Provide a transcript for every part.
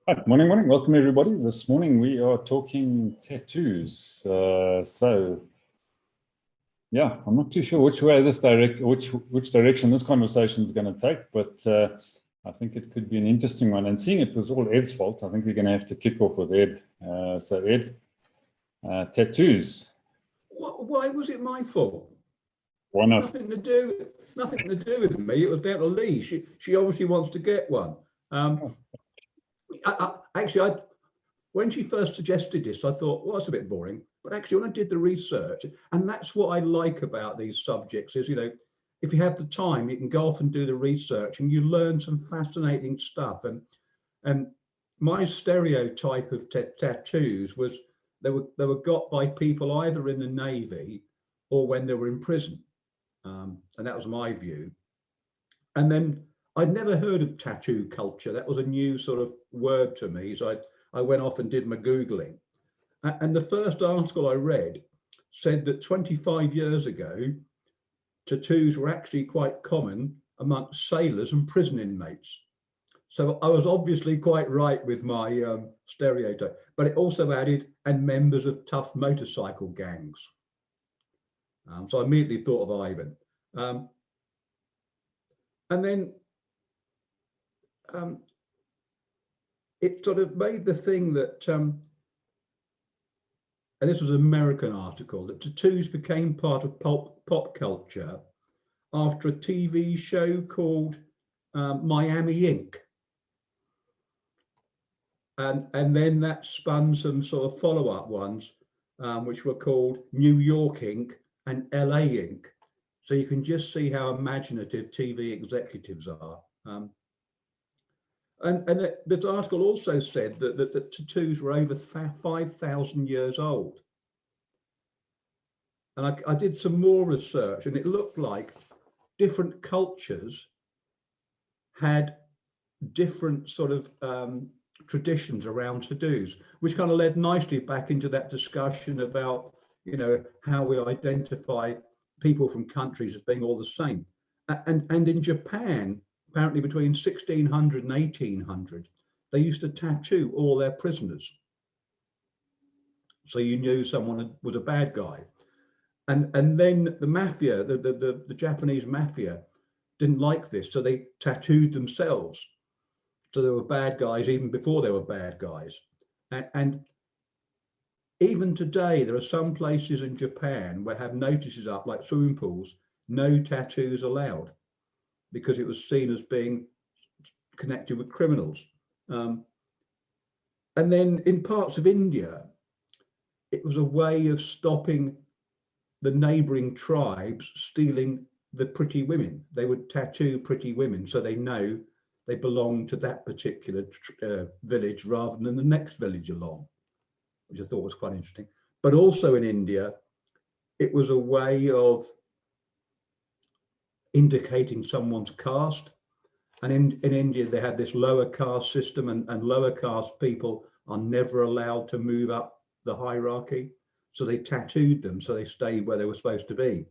Right, morning, morning. Welcome, everybody. This morning we are talking tattoos. Yeah, I'm not too sure which way which direction this conversation is going to take, but I think it could be an interesting one. And seeing it was all Ed's fault, I think we're going to have to kick off with Ed. So Ed, tattoos. Why was it my fault? Why not? Nothing to do with me. It was down to Lee. She obviously wants to get one. Actually, when she first suggested this, I thought, well, that's a bit boring. But actually, when I did the research, and that's what I like about these subjects is, if you have the time, you can go off and do the research and you learn some fascinating stuff. And my stereotype of tattoos was they were got by people either in the Navy or when they were in prison. And that was my view. And then I'd never heard of tattoo culture. That was a new sort of word to me. So I went off and did my Googling. And the first article I read said that 25 years ago, tattoos were actually quite common amongst sailors and prison inmates. So I was obviously quite right with my stereotype, but it also added, and members of tough motorcycle gangs. So I immediately thought of Ivan. And then it sort of made the thing that, and this was an American article, that tattoos became part of pop culture after a TV show called Miami Ink. And then that spun some sort of follow-up ones, which were called New York Ink and LA Ink. So you can just see how imaginative TV executives are. And this article also said that tattoos were over 5,000 years old. And I did some more research, and it looked like different cultures had different sort of traditions around tattoos, which kind of led nicely back into that discussion about, how we identify people from countries as being all the same. And in Japan, apparently between 1600 and 1800, they used to tattoo all their prisoners. So you knew someone was a bad guy. And then the mafia, the Japanese mafia didn't like this. So they tattooed themselves. So they were bad guys even before they were bad guys. And even today, there are some places in Japan where have notices up, like swimming pools, no tattoos allowed, because it was seen as being connected with criminals. And then in parts of India, it was a way of stopping the neighboring tribes stealing the pretty women. They would tattoo pretty women so they know they belong to that particular village rather than the next village along, which I thought was quite interesting. But also in India, it was a way of indicating someone's caste. And in India, they had this lower caste system, and lower caste people are never allowed to move up the hierarchy. So they tattooed them so they stayed where they were supposed to be,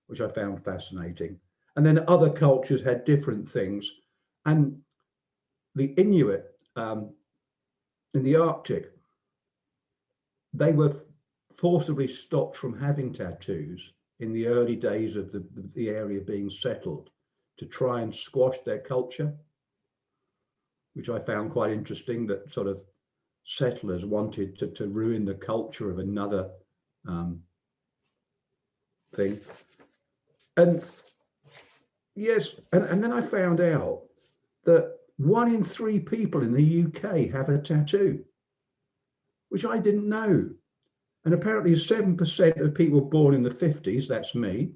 which I found fascinating. And then other cultures had different things. And the Inuit in the Arctic, they were forcibly stopped from having tattoos in the early days of the area being settled to try and squash their culture, which I found quite interesting, that sort of settlers wanted to ruin the culture of another thing. And yes, and then I found out that 1 in 3 people in the UK have a tattoo, which I didn't know. And apparently 7% of people born in the 50s, that's me,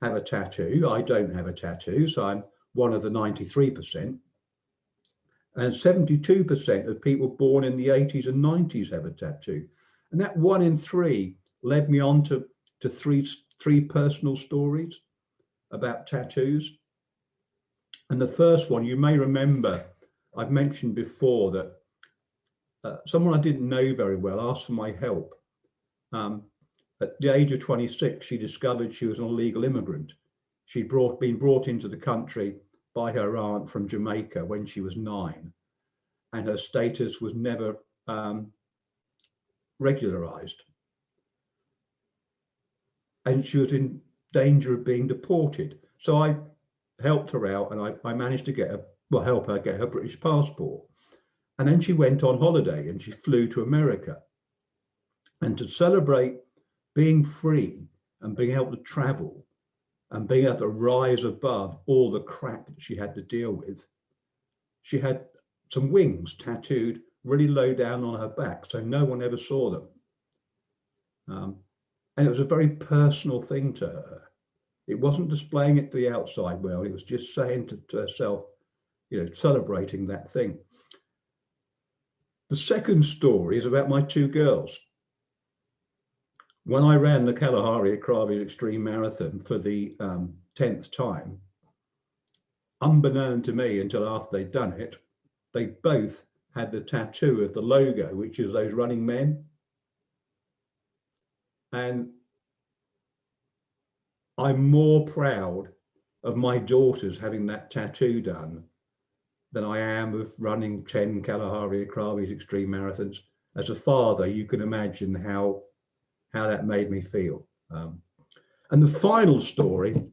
have a tattoo. I don't have a tattoo, so I'm one of the 93%. And 72% of people born in the 80s and 90s have a tattoo. And that 1 in 3 led me on to three personal stories about tattoos. And the first one, you may remember, I've mentioned before that someone I didn't know very well asked for my help. At the age of 26, she discovered she was an illegal immigrant. She'd been brought into the country by her aunt from Jamaica when she was 9. and her status was never regularized. And she was in danger of being deported. So I helped her out, and I managed to get her, well, help her get her British passport. And then she went on holiday and she flew to America. And to celebrate being free and being able to travel and being able to rise above all the crap that she had to deal with, she had some wings tattooed really low down on her back, so no one ever saw them. And it was a very personal thing to her. It wasn't displaying it to the outside world. It was just saying to herself, you know, celebrating that thing. The second story is about my two girls. When I ran the Kalahari Krabi Extreme Marathon for the 10th time, unbeknown to me until after they'd done it, they both had the tattoo of the logo, which is those running men. And I'm more proud of my daughters having that tattoo done than I am of running 10 Kalahari Krabi Extreme Marathons. As a father, you can imagine how that made me feel. And the final story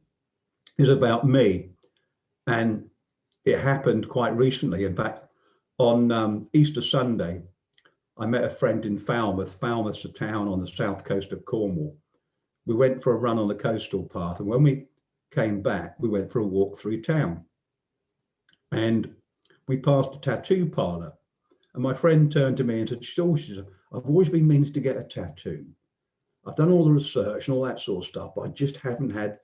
is about me. And it happened quite recently. In fact, on Easter Sunday, I met a friend in Falmouth. Falmouth's a town on the south coast of Cornwall. We went for a run on the coastal path. And when we came back, we went for a walk through town. And we passed a tattoo parlor. And my friend turned to me and said, "Oh," she said, "I've always been meaning to get a tattoo. I've done all the research and all that sort of stuff, but I just haven't had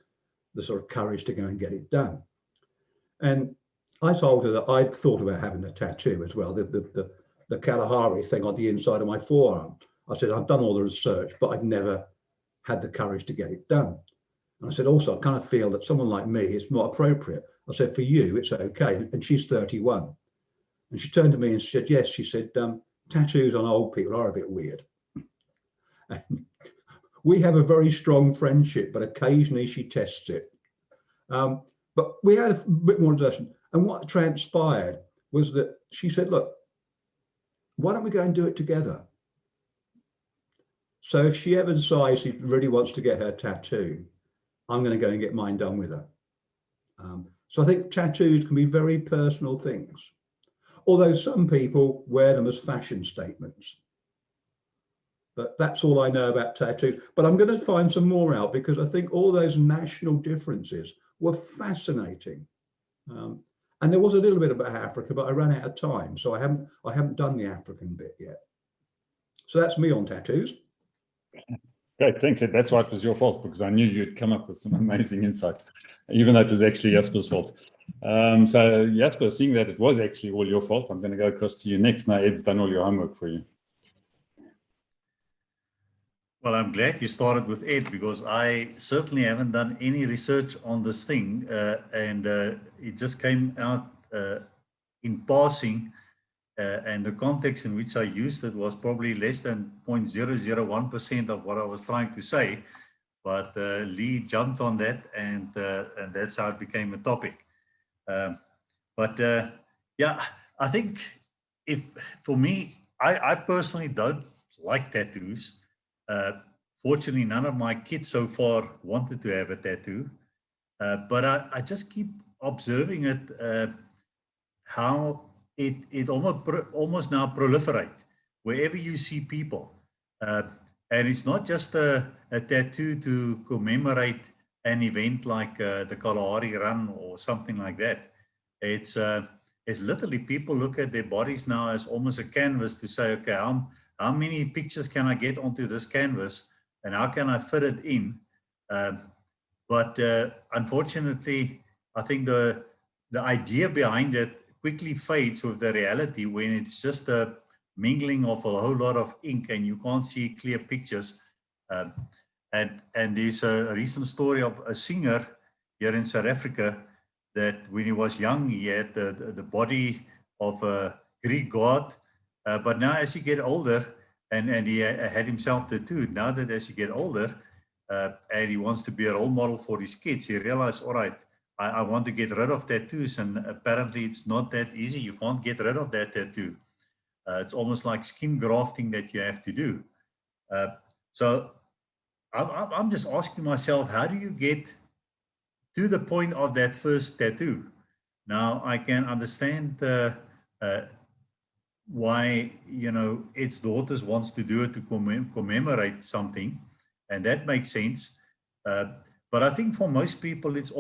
the sort of courage to go and get it done." And I told her that I'd thought about having a tattoo as well, the Kalahari thing on the inside of my forearm. I said, "I've done all the research, but I've never had the courage to get it done." And I said, "Also, I kind of feel that someone like me, it's not appropriate." I said, "For you, it's okay." And she's 31. And she turned to me and said, "Yes," she said, "tattoos on old people are a bit weird." And we have a very strong friendship, but occasionally she tests it. But we had a bit more discussion. And what transpired was that she said, "Look, why don't we go and do it together?" So if she ever decides she really wants to get her tattoo, I'm going to go and get mine done with her. So I think tattoos can be very personal things, although some people wear them as fashion statements. But that's all I know about tattoos. But I'm going to find some more out, because I think all those national differences were fascinating. And there was a little bit about Africa, but I ran out of time, so I haven't done the African bit yet. So that's me on tattoos. Great, thanks. That's why it was your fault, because I knew you'd come up with some amazing insight, even though it was actually Jasper's fault. So Jasper, seeing that it was actually all your fault, I'm going to go across to you next. Now Ed's done all your homework for you. Well, I'm glad you started with Ed, because I certainly haven't done any research on this thing, and it just came out in passing, and the context in which I used it was probably less than 0.001% of what I was trying to say, but Lee jumped on that, and that's how it became a topic. Yeah, I think for me, I personally don't like tattoos. Fortunately, none of my kids so far wanted to have a tattoo, but I just keep observing it, how it almost now proliferate wherever you see people, and it's not just a tattoo to commemorate an event like the Kalahari Run or something like that. It's literally people look at their bodies now as almost a canvas to say, okay, how many pictures can I get onto this canvas, and how can I fit it in? But unfortunately, I think the idea behind it quickly fades with the reality when it's just a mingling of a whole lot of ink and you can't see clear pictures. And there's a recent story of a singer here in South Africa that when he was young, he had the body of a Greek god. But now as you get older, and he had himself tattooed, now that as you get older, and he wants to be a role model for his kids, he realized, all right, I want to get rid of tattoos, and apparently it's not that easy. You can't get rid of that tattoo. It's almost like skin grafting that you have to do. So I'm just asking myself, how do you get to the point of that first tattoo? Now, I can understand why, you know, its daughters wants to do it to commemorate something, and that makes sense. But I think for most people, it's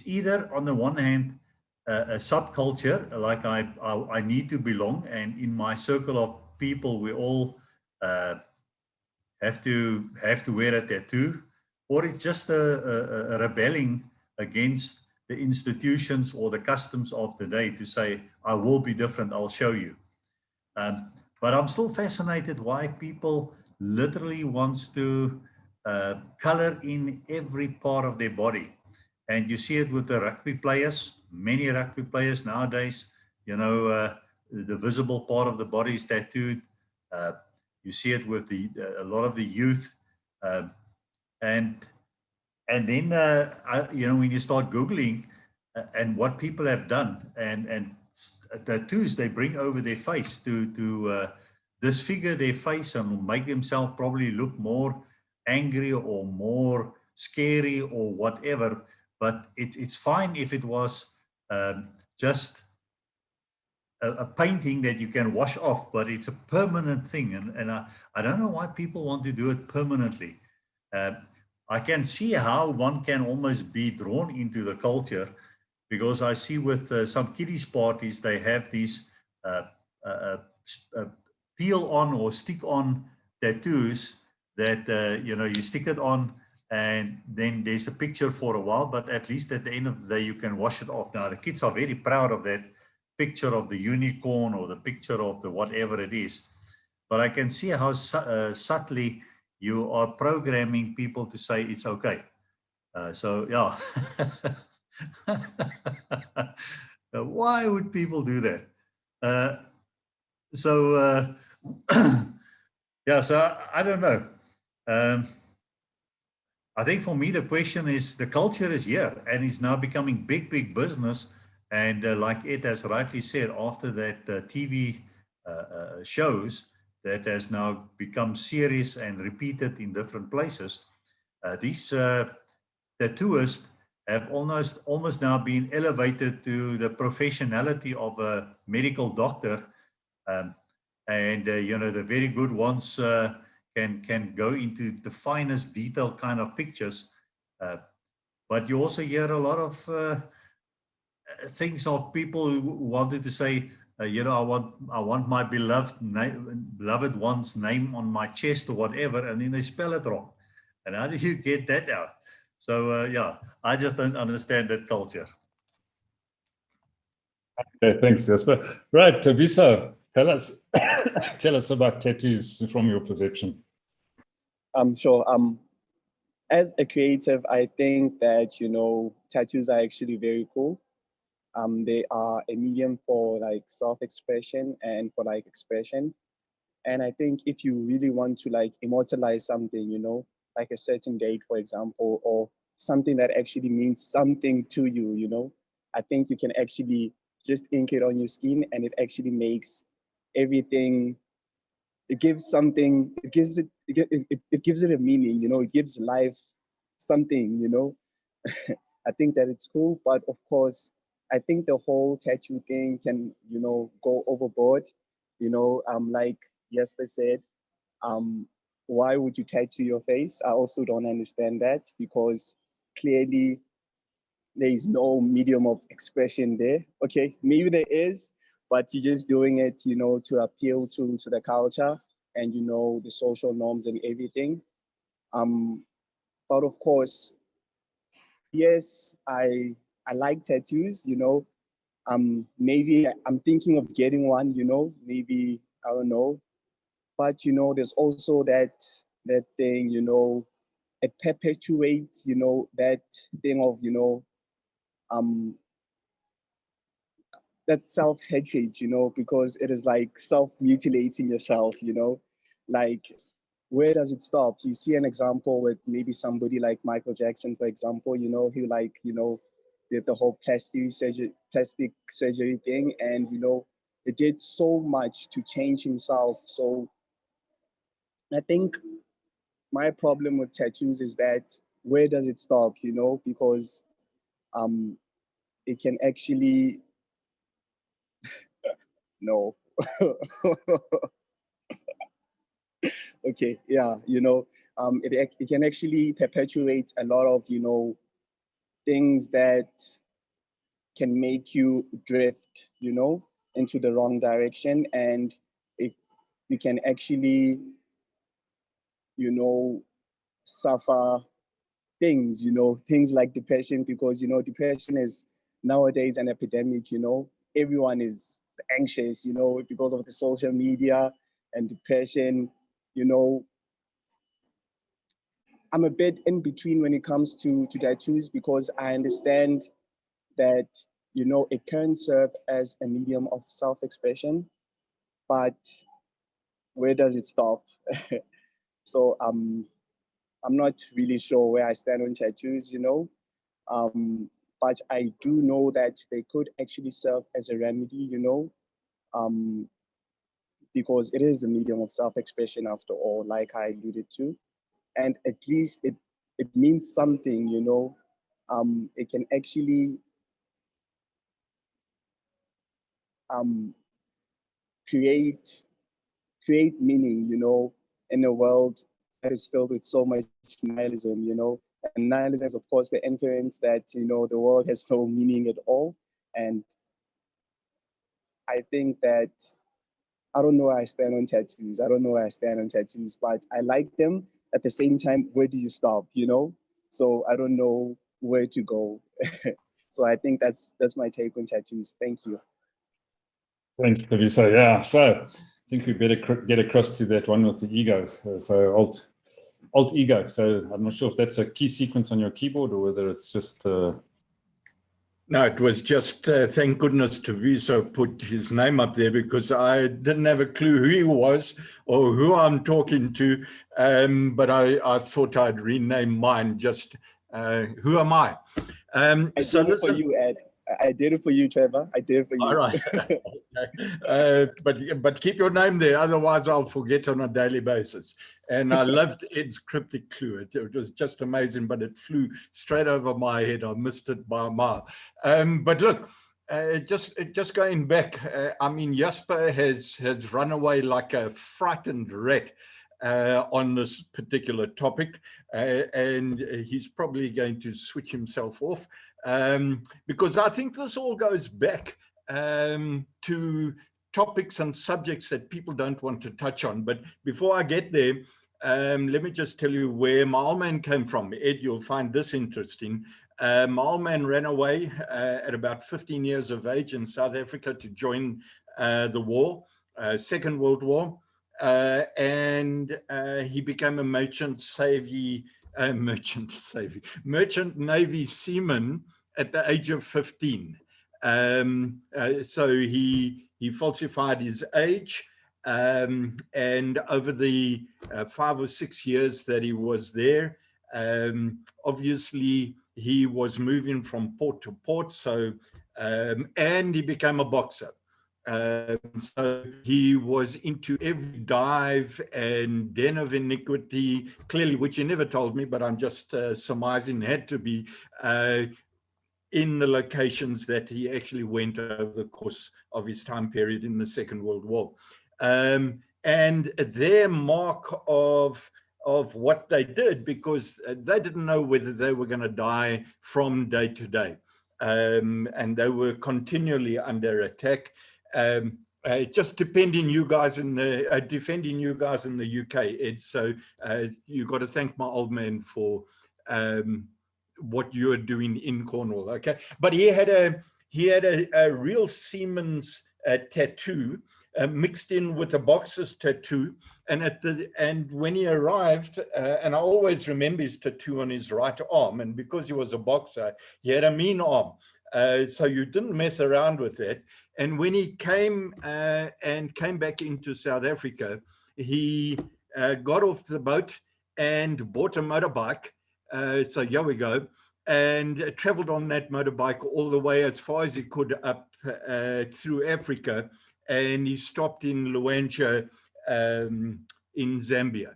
either on the one hand a subculture, like I need to belong, and in my circle of people we all have to wear a tattoo, or it's just a rebelling against the institutions or the customs of the day to say, I will be different, I'll show you. But I'm still fascinated why people literally wants to color in every part of their body. And you see it with the rugby players, many rugby players nowadays, you know, the visible part of the body is tattooed. You see it with a lot of the youth. And then, you know, when you start Googling and what people have done and tattoos they bring over their face to disfigure their face and make themselves probably look more angry or more scary or whatever. But it's fine if it was just a painting that you can wash off, but it's a permanent thing. And I don't know why people want to do it permanently. I can see how one can almost be drawn into the culture, because I see with some kiddies parties, they have these peel on or stick on tattoos that, you know, you stick it on and then there's a picture for a while, but at least at the end of the day, you can wash it off. Now, the kids are very proud of that picture of the unicorn or the picture of the whatever it is. But I can see how subtly you are programming people to say it's okay. So, yeah. Why would people do that? Yeah, so I don't know. I think for me, the question is, the culture is here and it's now becoming big business. And like Ed has rightly said, after that TV shows that has now become series and repeated in different places, these tattooists have almost now been elevated to the professionality of a medical doctor. And you know, the very good ones can go into the finest detail kind of pictures. But you also hear a lot of things of people who wanted to say, you know, I want my beloved one's name on my chest or whatever, and then they spell it wrong. And how do you get that out? So yeah, I just don't understand that culture. Okay, thanks, Jasper. Right, Thabiso, tell us about tattoos from your perception. Sure. As a creative, I think that, you know, tattoos are actually very cool. They are a medium for like self-expression and for like expression. And I think if you really want to like immortalize something, you know, like a certain date, for example, or something that actually means something to you, you know, I think you can actually just ink it on your skin, and it actually makes everything, it gives something, it gives it a meaning, you know, it gives life something, you know. I think that it's cool, but of course, I think the whole tattoo thing can, you know, go overboard. You know, like Jesper said, why would you tattoo your face? I also don't understand that, because clearly there is no medium of expression there. Okay, maybe there is, but you're just doing it, you know, to appeal to the culture and, you know, the social norms and everything. But of course, yes, I like tattoos, you know. Maybe I'm thinking of getting one, you know, maybe, I don't know. But, you know, there's also that thing, you know, it perpetuates, you know, that thing of, you know, that self-hatred, you know, because it is like self-mutilating yourself, you know. Like, where does it stop? You see an example with maybe somebody like Michael Jackson, for example, you know, who like, you know, did the whole plastic surgery thing, and you know, he did so much to change himself. So I think my problem with tattoos is that where does it stop? You know, because it can actually no. Okay, yeah, you know, it can actually perpetuate a lot of, you know, things that can make you drift, you know, into the wrong direction, and it you can actually, you know, suffer things, you know, things like depression, because you know, depression is nowadays an epidemic. You know, everyone is anxious, you know, because of the social media and depression. You know, I'm a bit in between when it comes to tattoos, because I understand that, you know, it can serve as a medium of self-expression, but where does it stop? So I'm not really sure where I stand on tattoos, you know, but I do know that they could actually serve as a remedy, you know, because it is a medium of self-expression after all, like I alluded to, and at least it means something, you know. It can actually um, create meaning, you know, in a world that is filled with so much nihilism, you know. And nihilism is, of course, the inference that, you know, the world has no meaning at all. And I think that I don't know where I stand on tattoos. I don't know where I stand on tattoos, but I like them. At the same time, where do you stop, you know? So I don't know where to go. So I think that's my take on tattoos. Thank you. Thanks, Thabiso. Yeah, so I think we better get across to that one with the egos. So alt ego. So I'm not sure if that's a key sequence on your keyboard or whether it's just. No, it was just, thank goodness Thabiso put his name up there, because I didn't have a clue who he was or who I'm talking to. But I thought I'd rename mine just, who am I? I did it for you, Ed. I did it for you, Trevor. I did it for you. All right. But keep your name there, otherwise I'll forget on a daily basis. And I loved Ed's cryptic clue. It was just amazing, but it flew straight over my head. I missed it by a mile. But look, just going back, I mean, Jasper has run away like a frightened rat on this particular topic, and he's probably going to switch himself off, because I think this all goes back to topics and subjects that people don't want to touch on. But before I get there, let me just tell you where my old man came from. Ed, you'll find this interesting. My old man ran away at about 15 years of age in South Africa to join the war, Second World War. And he became a merchant Navy seaman at the age of 15. So he falsified his age, and over the 5 or 6 years that he was there, obviously he was moving from port to port. So and he became a boxer. So he was into every dive and den of iniquity, clearly, which he never told me, but I'm just surmising had to be in the locations that he actually went over the course of his time period in the Second World War. And their mark of what they did, because they didn't know whether they were going to die from day to day. And they were continually under attack. Just defending you guys in the UK, Ed. So you got to thank my old man for what you're doing in Cornwall. Okay, but he had a real seaman's tattoo mixed in with a boxer's tattoo, and when he arrived, and I always remember his tattoo on his right arm, and because he was a boxer, he had a mean arm. So you didn't mess around with that. And when he came back into South Africa, he got off the boat and bought a motorbike. So here we go. and traveled on that motorbike all the way as far as he could up through Africa. And he stopped in Luanshya in Zambia.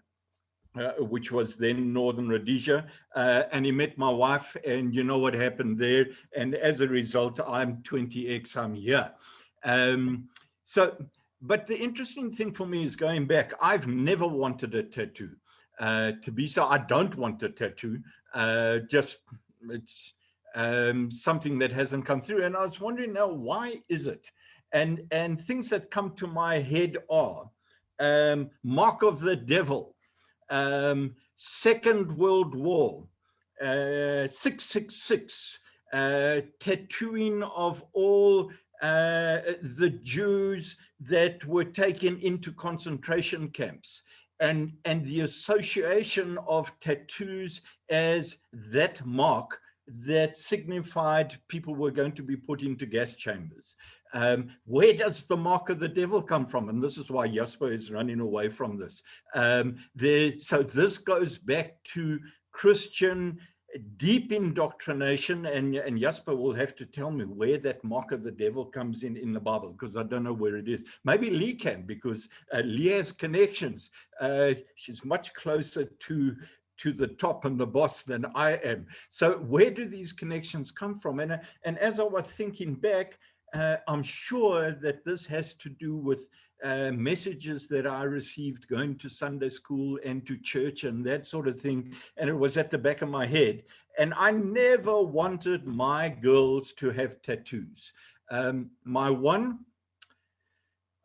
Which was then Northern Rhodesia, and he met my wife, and you know what happened there. And as a result, I'm 20X, I'm here. But the interesting thing for me is going back, I've never wanted a tattoo. To be so, I don't want a tattoo, just it's something that hasn't come through. And I was wondering now, why is it? And things that come to my head are mark of the devil, Second World War, 666, tattooing of all the Jews that were taken into concentration camps, and the association of tattoos as that mark that signified people were going to be put into gas chambers. Where does the mark of the devil come from? And this is why Jasper is running away from this. So this goes back to Christian deep indoctrination, and Jasper will have to tell me where that mark of the devil comes in the Bible, because I don't know where it is. Maybe Lee can, because Lee has connections. She's much closer to the top and the boss than I am. So where do these connections come from? And as I was thinking back, I'm sure that this has to do with messages that I received going to Sunday school and to church and that sort of thing. And it was at the back of my head. And I never wanted my girls to have tattoos. My one,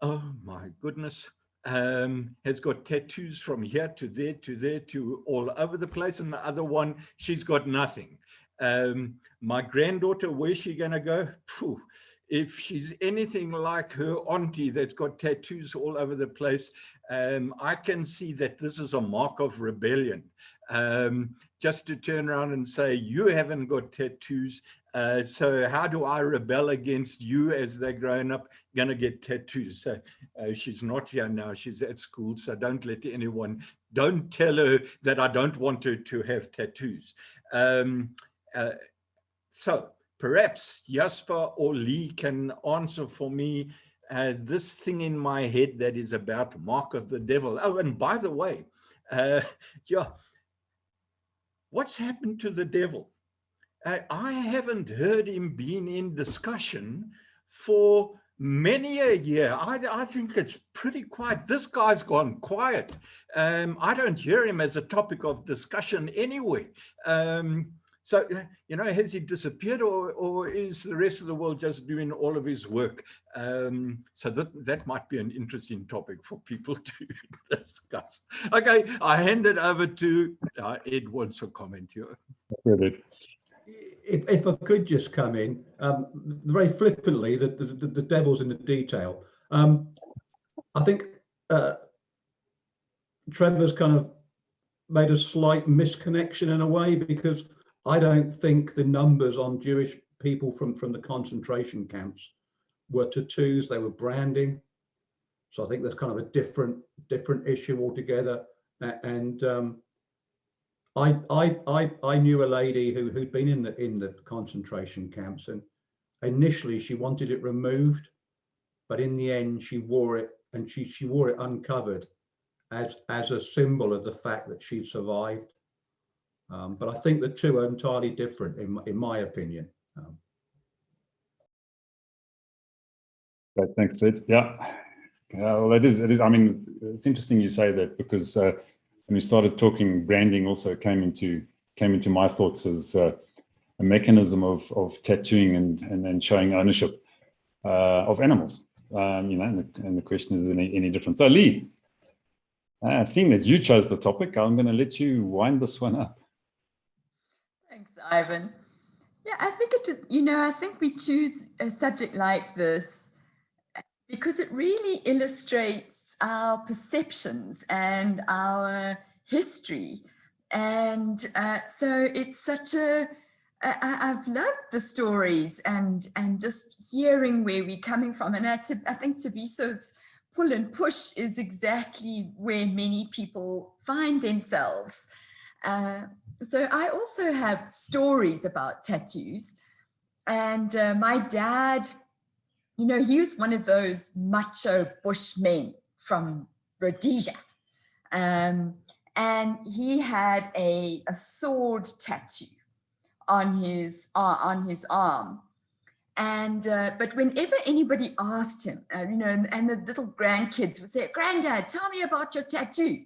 oh my goodness, has got tattoos from here to there to there to all over the place. And the other one, she's got nothing. My granddaughter, where's she going to go? Phew. If she's anything like her auntie that's got tattoos all over the place, I can see that this is a mark of rebellion. Just to turn around and say, you haven't got tattoos, so how do I rebel against you as they're growing up, going to get tattoos? So she's not here now, she's at school, so don't let anyone, don't tell her that I don't want her to have tattoos. So perhaps Jasper or Lee can answer for me this thing in my head that is about mark of the devil. Oh, and by the way, yeah, what's happened to the devil? I haven't heard him being in discussion for many a year. I think it's pretty quiet. This guy's gone quiet. I don't hear him as a topic of discussion anyway. So, you know, has he disappeared, or is the rest of the world just doing all of his work? So that might be an interesting topic for people to discuss. Okay, I hand it over to Ed wants a comment here. If I could just come in, very flippantly, the devil's in the detail. I think Trevor's kind of made a slight misconnection in a way, because I don't think the numbers on Jewish people from the concentration camps were tattoos, they were branding. So I think that's kind of a different issue altogether. And I knew a lady who'd been in the concentration camps, and initially she wanted it removed, but in the end she wore it, and she wore it uncovered as a symbol of the fact that she'd survived. But I think the two are entirely different, in my opinion. Great, thanks, Ed. Yeah, well, it is. I mean, it's interesting you say that, because when we started talking, branding also came into my thoughts as a mechanism of tattooing and showing ownership of animals. You know, and the question is any different. So, Lee, seeing that you chose the topic, I'm going to let you wind this one up. Thanks, Ivan. Yeah, I think I think we choose a subject like this because it really illustrates our perceptions and our history. And so it's such I've loved the stories and just hearing where we're coming from. And I think Tabiso's pull and push is exactly where many people find themselves. so I also have stories about tattoos. And my dad, you know, he was one of those macho Bushmen from Rhodesia. And he had a sword tattoo on his arm. And but whenever anybody asked him, you know, and the little grandkids would say, "Granddad, tell me about your tattoo,"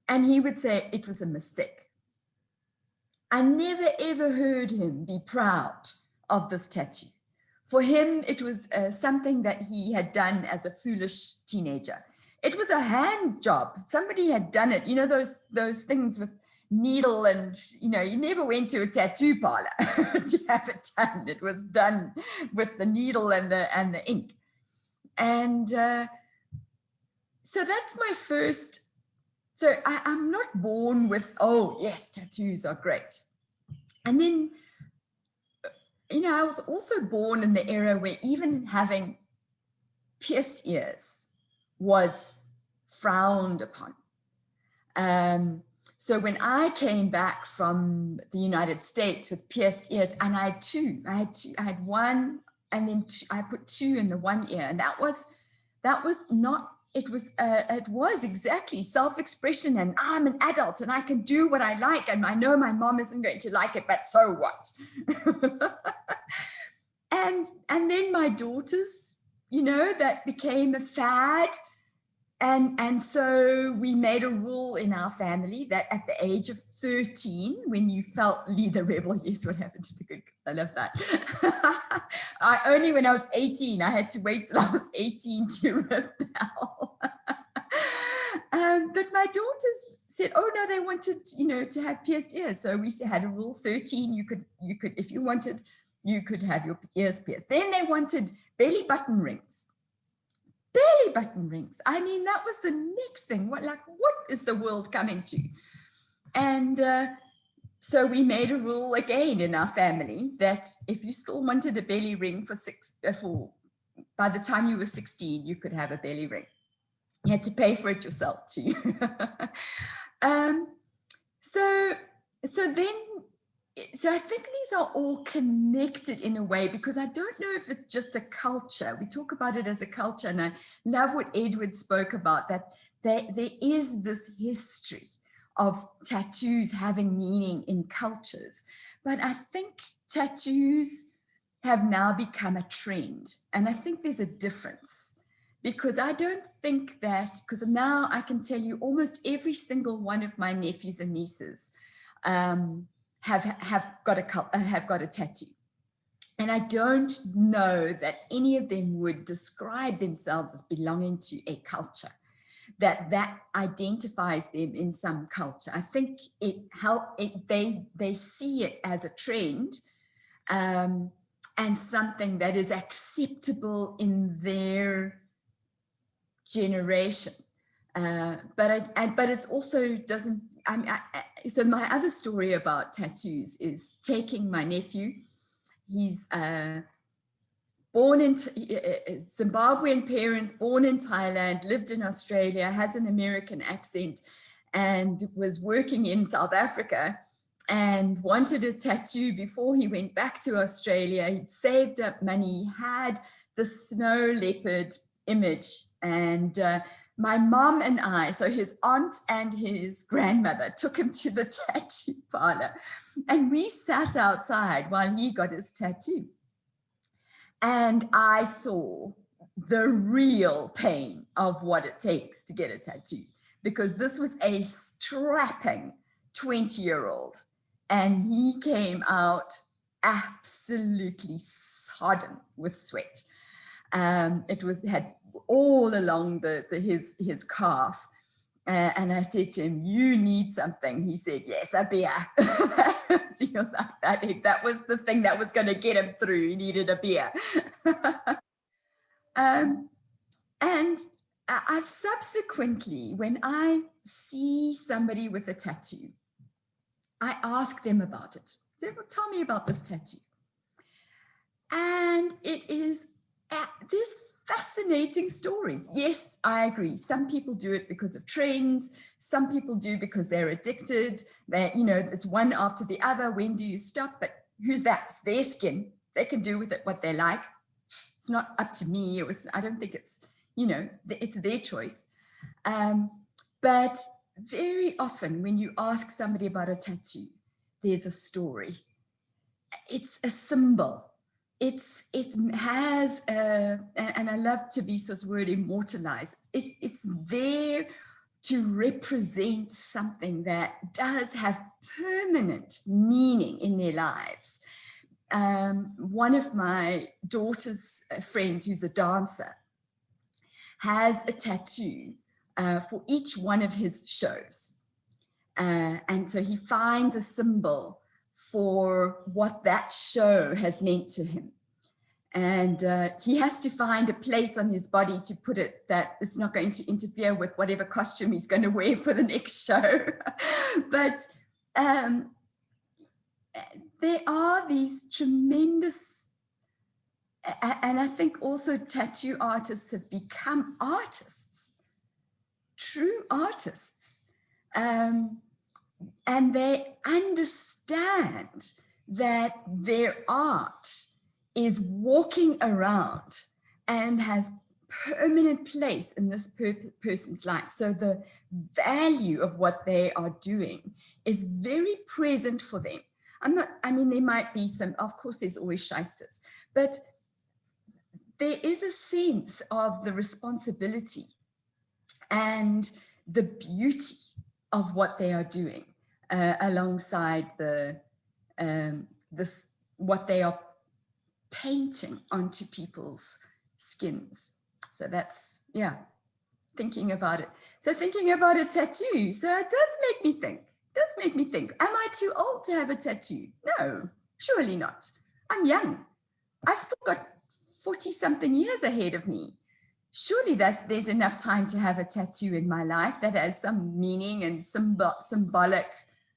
and he would say it was a mistake. I never ever heard him be proud of this tattoo. For him, it was something that he had done as a foolish teenager. It was a hand job. Somebody had done it. You know, those things with needle, and, you know, you never went to a tattoo parlor to have it done. It was done with the needle and the ink. And so that's my first. So I'm not born with, oh yes, tattoos are great. And then, you know, I was also born in the era where even having pierced ears was frowned upon. So when I came back from the United States with pierced ears, and I had one, and then two, I put two in the one ear, and that was not, it was exactly self-expression, and I'm an adult and I can do what I like, and I know my mom isn't going to like it, but so what? and then my daughters, you know, that became a fad. And so we made a rule in our family that at the age of 13, when you felt the rebellious, what happened to the good? I love that. Only when I was 18, I had to wait till I was 18 to rebel. But my daughters said, oh no, they wanted, you know, to have pierced ears. So we had a rule 13, you could, if you wanted, you could have your ears pierced. Then they wanted belly button rings. Belly button rings. I mean, that was the next thing. What is the world coming to? And so we made a rule again in our family that if you still wanted a belly ring by the time you were 16, you could have a belly ring. You had to pay for it yourself too. So I think these are all connected in a way, because I don't know if it's just a culture. We talk about it as a culture, and I love what Edward spoke about, that there is this history of tattoos having meaning in cultures. But I think tattoos have now become a trend, and I think there's a difference. Because I don't think that, because now I can tell you almost every single one of my nephews and nieces have got a tattoo. And I don't know that any of them would describe themselves as belonging to a culture, that identifies them in some culture. I think they see it as a trend, and something that is acceptable in their generation, but it's also doesn't. So my other story about tattoos is taking my nephew. He's born in Zimbabwean parents, born in Thailand, lived in Australia, has an American accent, and was working in South Africa, and wanted a tattoo before he went back to Australia. He'd saved up money, had the snow leopard image, and my mom and I, so his aunt and his grandmother, took him to the tattoo parlor, and we sat outside while he got his tattoo. And I saw the real pain of what it takes to get a tattoo, because this was a strapping 20-year-old, and he came out absolutely sodden with sweat. It had all along his calf, and I said to him, "You need something." He said, "Yes, a beer." That was the thing that was going to get him through. He needed a beer. And I've subsequently, when I see somebody with a tattoo, I ask them about it. They will tell me about this tattoo, and it is this fascinating fascinating stories. Yes, I agree. Some people do it because of trends. Some people do because they're addicted. They, you know, it's one after the other. When do you stop? But who's that? It's their skin. They can do with it what they like. It's not up to me. I don't think it's, you know, it's their choice. But very often when you ask somebody about a tattoo, there's a story. It's a symbol. It has and I love Tabiso's word, immortalize. It's there to represent something that does have permanent meaning in their lives. One of my daughter's friends, who's a dancer, has a tattoo for each one of his shows. And so he finds a symbol for what that show has meant to him. And he has to find a place on his body to put it that is not going to interfere with whatever costume he's going to wear for the next show. But there are these tremendous, and I think also tattoo artists have become artists, true artists. And they understand that their art is walking around and has permanent place in this person's life. So the value of what they are doing is very present for them. I mean, there might be some, of course, there's always shysters, but there is a sense of the responsibility and the beauty of what they are doing alongside what they are painting onto people's skins. So that's, yeah, thinking about it. So thinking about a tattoo, so it does make me think, am I too old to have a tattoo? No, surely not. I'm young. I've still got 40-something years ahead of me. Surely that there's enough time to have a tattoo in my life that has some meaning and symbolic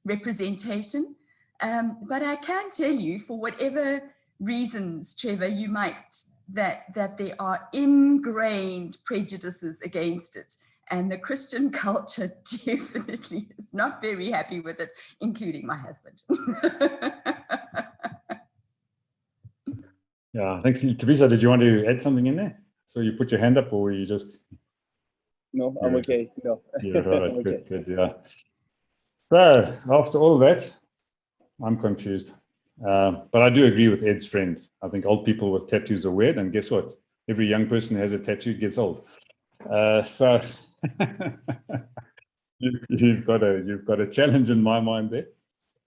representation. But I can tell you, for whatever reasons, Trevor, you might, that there are ingrained prejudices against it. And the Christian culture definitely is not very happy with it, including my husband. Yeah, thanks. Tabisa, did you want to add something in there? So you put your hand up, or you just... No, I'm okay. No. Yeah, right, I'm okay. good, yeah. So after all that, I'm confused. But I do agree with Ed's friend. I think old people with tattoos are weird, and guess what? Every young person who has a tattoo gets old. So you've got a challenge in my mind there.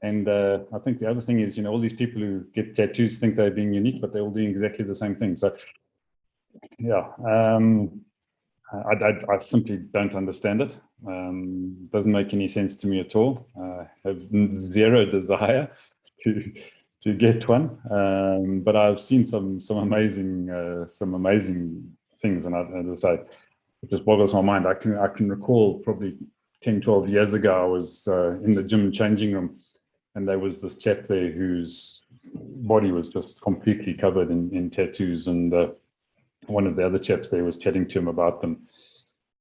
And I think the other thing is, you know, all these people who get tattoos think they're being unique, but they're all doing exactly the same thing. So yeah, I simply don't understand it. Doesn't make any sense to me at all. Have zero desire to get one. But I've seen some amazing things, and as I say, it just boggles my mind. I can recall probably 10, 12 years ago, I was in the gym changing room, and there was this chap there whose body was just completely covered in tattoos, and one of the other chaps there was chatting to him about them,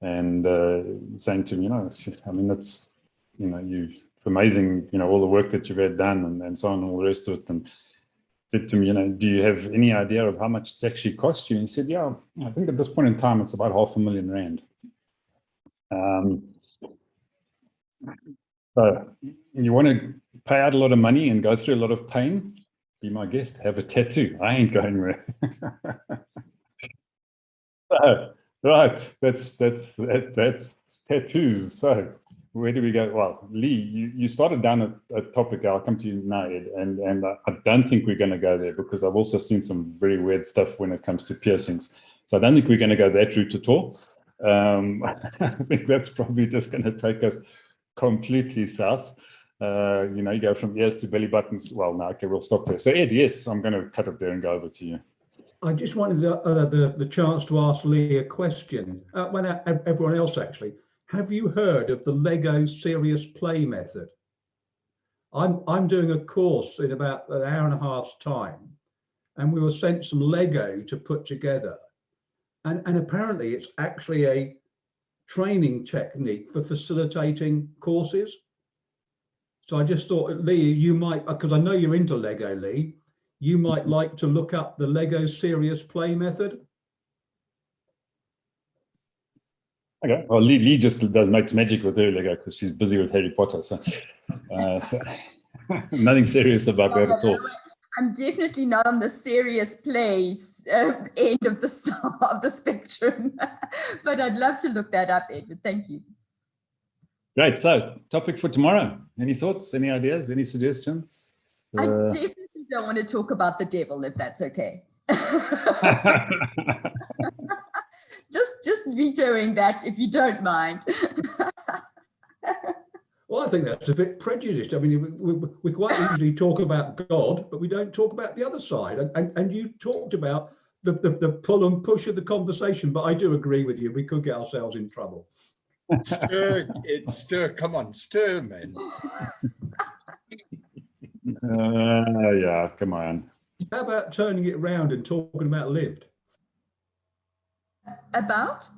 and saying to him, you know, I mean, that's, you know, it's amazing, you know, all the work that you've had done, and so on, and all the rest of it. And said to me, you know, do you have any idea of how much it's actually cost you? And he said, yeah, I think at this point in time, it's about $500,000 rand. So you want to pay out a lot of money and go through a lot of pain? Be my guest, have a tattoo. I ain't going there. So, right, that's tattoos. So where do we go? Well, Lee, you started down a topic. I'll come to you now, Ed, and I don't think we're going to go there, because I've also seen some very weird stuff when it comes to piercings. So I don't think we're going to go that route at all. I think that's probably just going to take us completely south. You know, you go from ears to belly buttons. Well, no, okay, we'll stop there. So Ed, yes, I'm going to cut it there and go over to you. I just wanted the chance to ask Lee a question. Everyone else, actually, have you heard of the Lego serious play method? I'm doing a course in about an hour and a half's time, and we were sent some Lego to put together. And apparently it's actually a training technique for facilitating courses. So I just thought, Lee, you might, because I know you're into Lego, Lee, you might like to look up the Lego serious play method. Okay, well, Lee just makes magic with her Lego because she's busy with Harry Potter. So, so nothing serious about that at all. I'm definitely not on the serious plays end of the spectrum, but I'd love to look that up, Edward. Thank you. Great. So, topic for tomorrow. Any thoughts? Any ideas? Any suggestions? I definitely don't want to talk about the devil, if that's okay. just vetoing that, if you don't mind. Well, I think that's a bit prejudiced. I mean, we quite easily talk about God, but we don't talk about the other side. And you talked about the pull and push of the conversation, but I do agree with you. We could get ourselves in trouble. Stir, come on, stir, man. Yeah, come on. How about turning it around and talking about lived? About?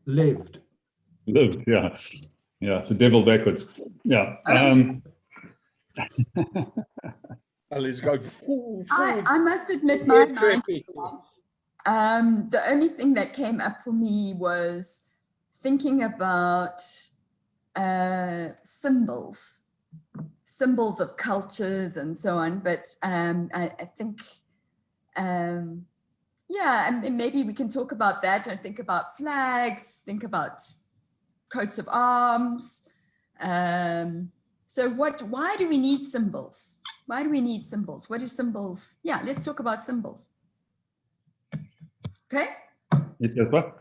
Lived. Lived, yeah. Yeah, the devil backwards. Yeah. Let's go. I must admit my mind is blank. The only thing that came up for me was thinking about symbols of cultures and so on. But I think, yeah, and maybe we can talk about that and think about flags, think about coats of arms. So why do we need symbols? Why do we need symbols? What is symbols? Yeah, let's talk about symbols. Okay? Yes, Jasper?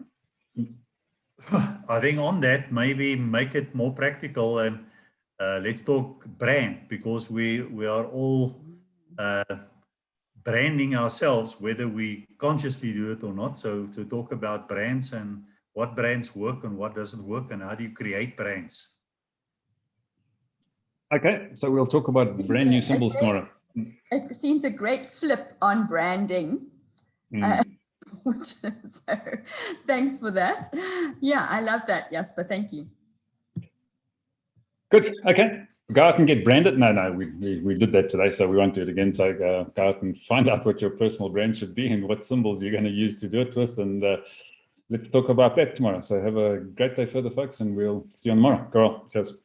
I think on that, maybe make it more practical and let's talk brand, because we are all branding ourselves, whether we consciously do it or not. So to talk about brands and what brands work and what doesn't work, and how do you create brands? Okay, so we'll talk about brand new symbols tomorrow. It seems a great flip on branding. So thanks for that. Yeah, I love that, Jasper. Thank you. Good. Okay. Go out and get branded. No, we did that today, so we won't do it again. So go out and find out what your personal brand should be and what symbols you're going to use to do it with. And let's talk about that tomorrow. So have a great day further, folks, and we'll see you on tomorrow. Go on. Cheers.